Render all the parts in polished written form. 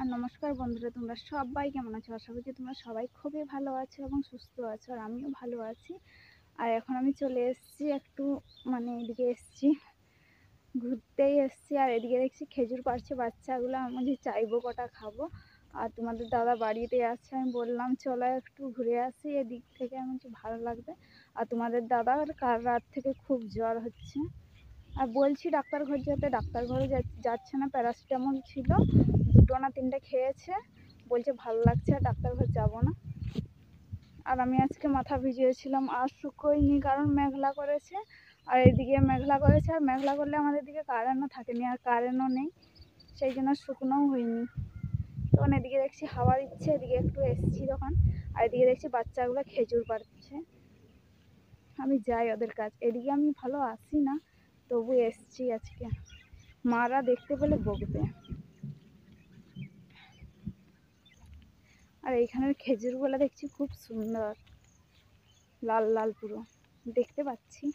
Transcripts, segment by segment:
আর নমস্কার বন্ধুরা, তোমরা সবাই কেমন আছো? আশা করছি তোমরা সবাই খুবই ভালো আছো এবং সুস্থ আছো, আর আমিও ভালো আছি। আর এখন আমি চলে এসেছি একটু এদিকে এসেছি, ঘুরতেই এসেছি। আর এদিকে দেখছি খেজুর পাড়ছে বাচ্চাগুলো, আমি চাইবো কটা খাবো। আর তোমাদের দাদা বাড়িতে আছে, আমি বললাম চলো একটু ঘুরে আসি, এদিক থেকে আমার ভালো লাগবে। আর তোমাদের দাদার কাল রাত থেকে খুব জ্বর হচ্ছে, আর বলছি ডাক্তার ঘর যেতে, ডাক্তার ঘরে যাচ্ছে না। প্যারাসিটামল ছিল, 2 না 3টে খেয়েছে, বলছে ভালো লাগছে, আর ডাক্তার ঘর যাবো না। আর আমি আজকে মাথা ভিজিয়েছিলাম, আর শুকোয়নি, কারণ মেঘলা করেছে। আর এদিকে মেঘলা করেছে, আর মেঘলা করলে আমাদের দিকে কারেন্টও থাকেনি, আর কারেন্টও নেই, সেই জন্য শুকনোও হয়নি। তখন এদিকে দেখছি হাওয়া দিচ্ছে, এদিকে একটু এসছি তখন। আর এদিকে দেখছি বাচ্চাগুলো খেজুর পাড়ছে, আমি যাই ওদের কাজ। এদিকে আমি ভালো আসি না, তবু এসছি আজকে, মারা দেখতে পেলে বকবে। আর এইখানের খেজুরগুলো দেখছি খুব সুন্দর, লাল লাল পুরো দেখতে পাচ্ছি।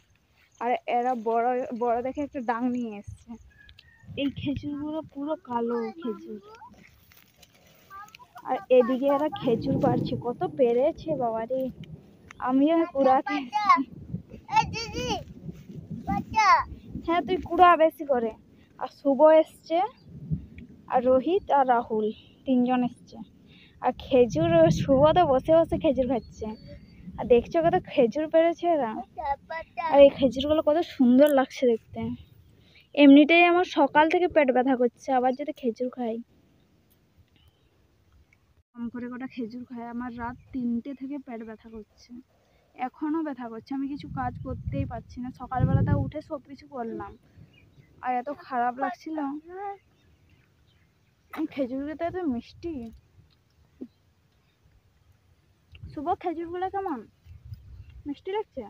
আর এরা বড় বড় দেখে একটা ডাং নিয়ে এসছে। এই খেজুরগুলো পুরো কালো খেজুর। আর এদিকে এরা খেজুর পাড়ছে, কত পেরেছে বাবারে। আমিও কুড়াতে হ্যাঁ, তুই কুড়া বেশি করে। আর শুভ এসছে, আর রোহিত আর রাহুল 3জন এসছে। আর খেজুর, শুভ তো বসে বসে খেজুর খাচ্ছে। আর দেখছো কত খেজুর পেরেছে এরা। আর এই খেজুরগুলো কত সুন্দর লাগছে দেখতে। এমনিতেই আমার সকাল থেকে পেট ব্যথা করছে, আবার যদি খেজুর খাই, কম করে কটা খেজুর খাই, আমার রাত 3টে থেকে পেট ব্যথা করছে, এখনো ব্যথা করছে। আমি কিছু কাজ করতেই পারছি না। সকালবেলাটা উঠে সব কিছু করলাম, আর এত খারাপ লাগছিল। খেজুরগুলো এত মিষ্টি। শুভ, খেজুরগুলো কেমন মিষ্টি লাগছে?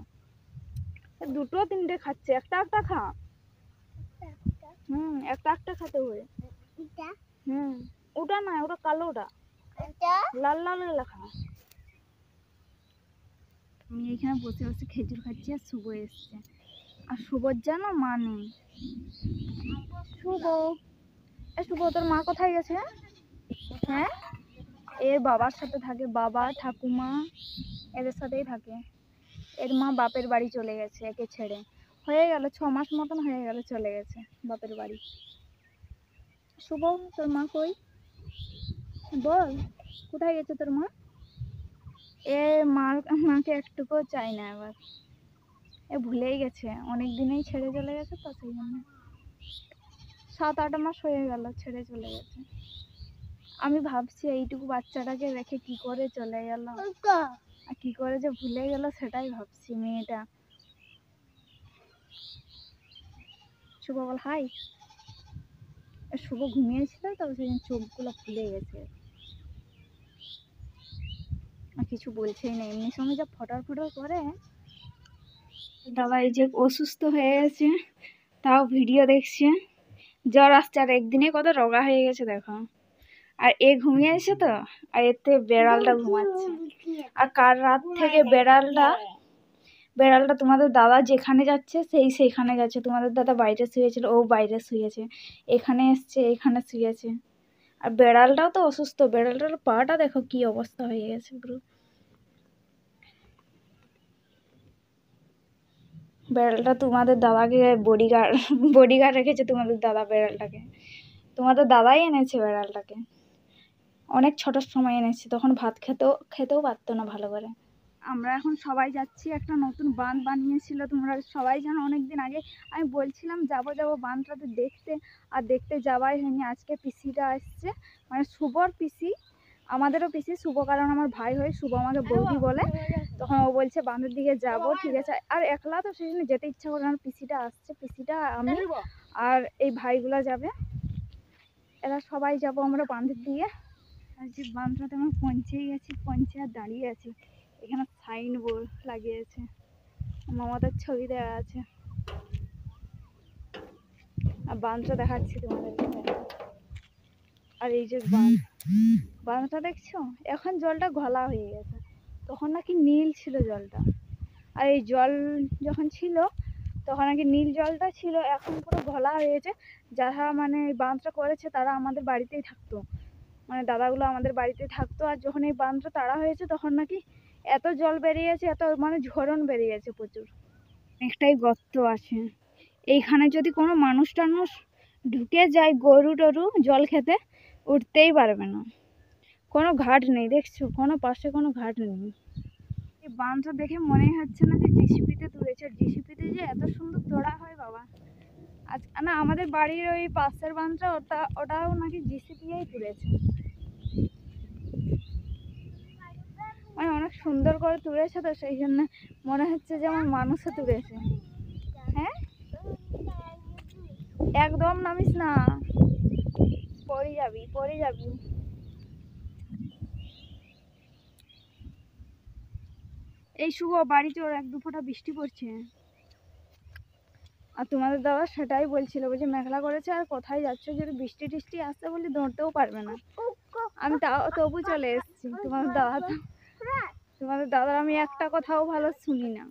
2 3টে খাচ্ছে, একটা একটা খা। একটা একটা খেতে হয়। ওটা না, ওটা কালোটা, লাল লাল লেখা। আমি এখানে বসে বসে খেজুর খাচ্ছি, আর শুভ এসছে। আর শুভর জানো মা নেই। শুভ, শুভ তোর মা কোথায় গেছে? হ্যাঁ, এর বাবার সাথে থাকে, বাবা ঠাকুমা এদের সাথেই থাকে। এর মা বাপের বাড়ি চলে গেছে একে ছেড়ে, হয়ে গেল 6 মাস মতন হয়ে গেল, চলে গেছে বাপের বাড়ি। শুভ, তোর মা কই? বল, কোথায় গেছে তোর মা? এ মাকে একটুকুও চাই না, এবার এ ভুলেই গেছে, অনেক দিনেই ছেড়ে চলে গেছে, তো সেই জন্য 7 8 মাস হয়ে গেল ছেড়ে চলে গেছে। আমি ভাবছি এইটুকু বাচ্চাটাকে রেখে কি করে চলে গেল, আর কি করে যে ভুলে গেল, সেটাই ভাবছি। মেয়েটা শুভ বল হাই। শুভ ঘুমিয়েছিল তো, সেই জন্য চোখগুলো ফুলে গেছে, আর কিছু বলছেই না। এমনি সময় যা ফটার ফটার করে। দাদা এই যে অসুস্থ হয়ে গেছে, তাও ভিডিও দেখছে। জ্বর আসছে, আর একদিনে কত রোগা হয়ে গেছে দেখো। আর এ ঘুমিয়েছে তো, আর এতে বেড়ালটা ঘুমাচ্ছে। আর কাল রাত থেকে বেড়ালটা তোমাদের দাদা যেখানে যাচ্ছে সেইখানে গেছে। তোমাদের দাদা বাইরে শুয়েছিল, ও বাইরে শুয়েছে, এখানে এসছে, এখানে শুয়েছে। আর বেড়ালটাও তো অসুস্থ, বেড়ালটার পাটা দেখো কি অবস্থা হয়ে গেছে পুরো। বেড়ালটা তোমাদের দাদাকে বডিগার্ড রেখেছে তোমাদের দাদা বেড়ালটাকে। তোমাদের দাদাই এনেছে বেড়ালটাকে, অনেক ছোটোর সময় এনেছে, তখন ভাত খেতেও পারতো না ভালো করে। আমরা এখন সবাই যাচ্ছি, একটা নতুন বাঁধ বানিয়েছিল, তোমরা সবাই জানো। অনেকদিন আগে আমি বলছিলাম যাবো বাঁধটাতে দেখতে, আর দেখতে যাওয়াই হয়নি। আজকে পিসিটা আসছে, মানে শুভর পিসি, আমাদেরও পিসি শুভ, কারণ আমার ভাই হয়, শুভ আমাকে বৌদি বলে। তখন ও বলছে বাঁধের দিকে যাব, ঠিক আছে। আর একলা তো সেই জন্য যেতে ইচ্ছা করে না। পিসিটা আসছে, পিসিটা আমি আর এই ভাইগুলা যাবে, এরা সবাই যাব আমরা বাঁধের দিকে। আর যে বাঁধটাতে আমরা পৌঁছেই গেছি, পৌঁছে আর দাঁড়িয়ে আছি। এখানে সাইন বোর্ড লাগিয়েছে, মমতার ছবি দেওয়া আছে। আর বাঁধটা দেখাচ্ছি তোমাদেরকে। আর এই যে বাঁধটা দেখছো, এখন জলটা ঘোলা হয়ে গেছে, তখন নাকি নীল ছিল জলটা। আর এই জল যখন ছিল তখন নাকি নীল জলটা ছিল, এখন পুরো ঘোলা হয়ে গেছে। যারা এই বাঁধটা করেছে তারা আমাদের বাড়িতেই থাকতো, মানে দাদাগুলো আমাদের বাড়িতে থাকতো, আর যখন এই বাঁধটা তাড়া হয়েছে তখন নাকি এত জল বেরিয়েছে, এত মানে ঝরণ বেরিয়েছে প্রচুর, অনেকটাই গর্ত আছে। এইখানে যদি কোনো মানুষ টানুষ ঢুকে যায়, গরু টরু জল খেতে উঠতেই পারবে না। কোনো ঘাট নেই, দেখছো কোনো পাশে কোনো ঘাট নেই। এই বাঁধটা দেখে মনেই হচ্ছে না যে জিসিপিতে তুলেছে। জিসিপিতে যে এত সুন্দর তোড়া হয় বাবা। আজ না আমাদের বাড়ির ওই পাশের বাঁধটা ওটাও নাকি জিসিপিই তুলেছে, মানে অনেক সুন্দর করে তুলেছে, তো সেই জন্য মনে হচ্ছে যেমন মানুষও তুলেছে। হ্যাঁ একদম নামিস না, পড়ে যাবি পড়ে যাবি। এই শুভ বাড়ি চোর, এক দু ফোঁটা বৃষ্টি পড়ছে। আর তোমাদের দাদা সেটাই বলছিল, যে মেঘলা করেছে আর কোথায় যাচ্ছ, যদি বৃষ্টি টিষ্টি আসতে বলি দৌড়তেও পারবে না। আমি তাও তবু চলে এসেছি। তোমাদের দাদার আমি একটা কথাও ভালো শুনি না।